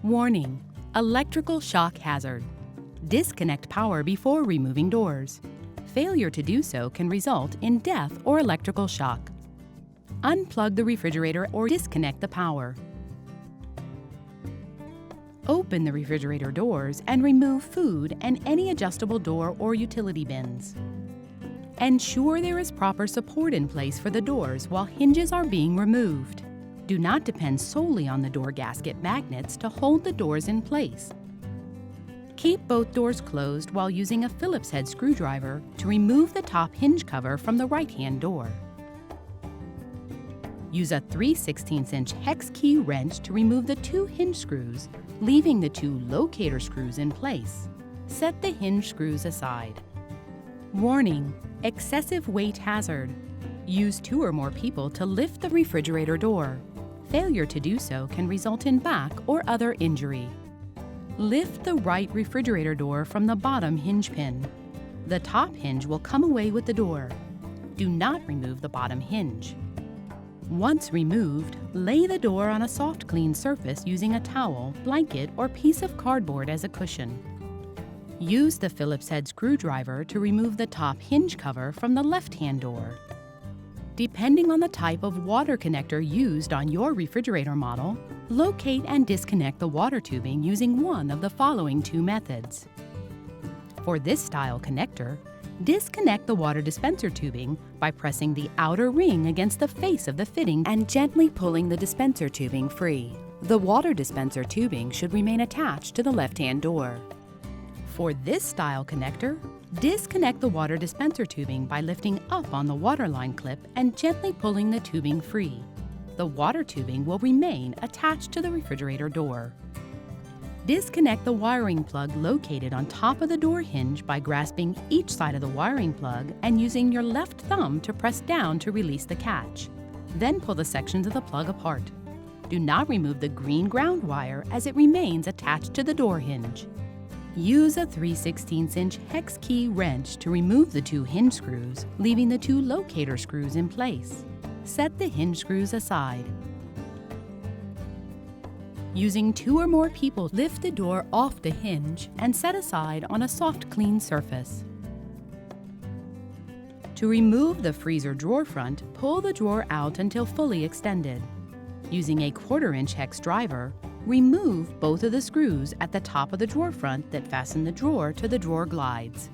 Warning: electrical shock hazard. Disconnect power before removing doors. Failure to do so can result in death or electrical shock. Unplug the refrigerator or disconnect the power. Open the refrigerator doors and remove food and any adjustable door or utility bins. Ensure there is proper support in place for the doors while hinges are being removed. Do not depend solely on the door gasket magnets to hold the doors in place. Keep both doors closed while using a Phillips head screwdriver to remove the top hinge cover from the right-hand door. Use a 3/16" hex key wrench to remove the 2 hinge screws, leaving the 2 locator screws in place. Set the hinge screws aside. Warning: excessive weight hazard. Use 2 or more people to lift the refrigerator door. Failure to do so can result in back or other injury. Lift the right refrigerator door from the bottom hinge pin. The top hinge will come away with the door. Do not remove the bottom hinge. Once removed, lay the door on a soft, clean surface using a towel, blanket, or piece of cardboard as a cushion. Use the Phillips head screwdriver to remove the top hinge cover from the left-hand door. Depending on the type of water connector used on your refrigerator model, locate and disconnect the water tubing using one of the following 2 methods. For this style connector, disconnect the water dispenser tubing by pressing the outer ring against the face of the fitting and gently pulling the dispenser tubing free. The water dispenser tubing should remain attached to the left-hand door. For this style connector, disconnect the water dispenser tubing by lifting up on the waterline clip and gently pulling the tubing free. The water tubing will remain attached to the refrigerator door. Disconnect the wiring plug located on top of the door hinge by grasping each side of the wiring plug and using your left thumb to press down to release the catch. Then pull the sections of the plug apart. Do not remove the green ground wire as it remains attached to the door hinge. Use a 3/16" hex key wrench to remove the 2 hinge screws, leaving the 2 locator screws in place. Set the hinge screws aside. Using 2 or more people, lift the door off the hinge and set aside on a soft, clean surface. To remove the freezer drawer front, pull the drawer out until fully extended. Using a 1/4" hex driver, remove both of the screws at the top of the drawer front that fasten the drawer to the drawer glides.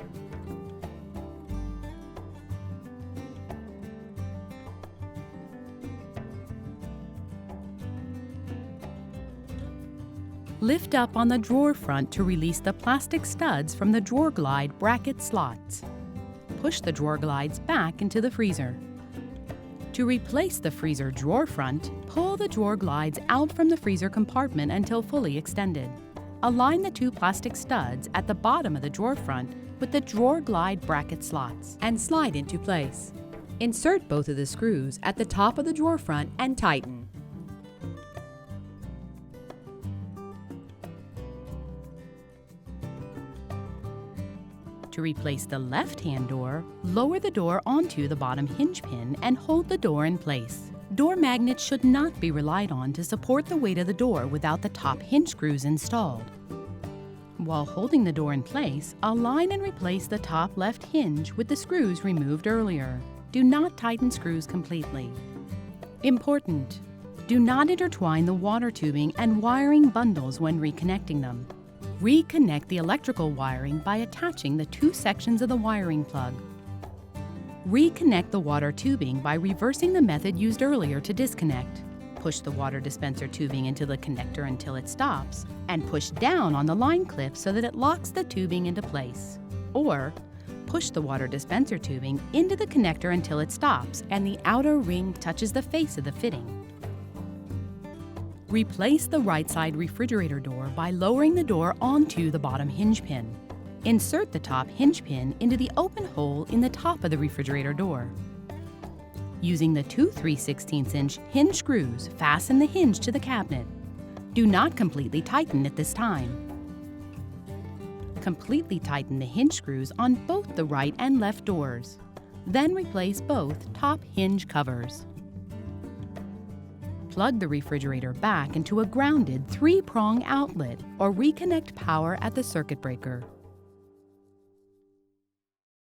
Lift up on the drawer front to release the plastic studs from the drawer glide bracket slots. Push the drawer glides back into the freezer. To replace the freezer drawer front, pull the drawer glides out from the freezer compartment until fully extended. Align the 2 plastic studs at the bottom of the drawer front with the drawer glide bracket slots and slide into place. Insert both of the screws at the top of the drawer front and tighten. To replace the left-hand door, lower the door onto the bottom hinge pin and hold the door in place. Door magnets should not be relied on to support the weight of the door without the top hinge screws installed. While holding the door in place, align and replace the top left hinge with the screws removed earlier. Do not tighten screws completely. Important: do not intertwine the water tubing and wiring bundles when reconnecting them. Reconnect the electrical wiring by attaching the 2 sections of the wiring plug. Reconnect the water tubing by reversing the method used earlier to disconnect. Push the water dispenser tubing into the connector until it stops, and push down on the line clip so that it locks the tubing into place. Or, push the water dispenser tubing into the connector until it stops and the outer ring touches the face of the fitting. Replace the right side refrigerator door by lowering the door onto the bottom hinge pin. Insert the top hinge pin into the open hole in the top of the refrigerator door. Using the 2 3/16" hinge screws, fasten the hinge to the cabinet. Do not completely tighten at this time. Completely tighten the hinge screws on both the right and left doors. Then replace both top hinge covers. Plug the refrigerator back into a grounded 3-prong outlet or reconnect power at the circuit breaker.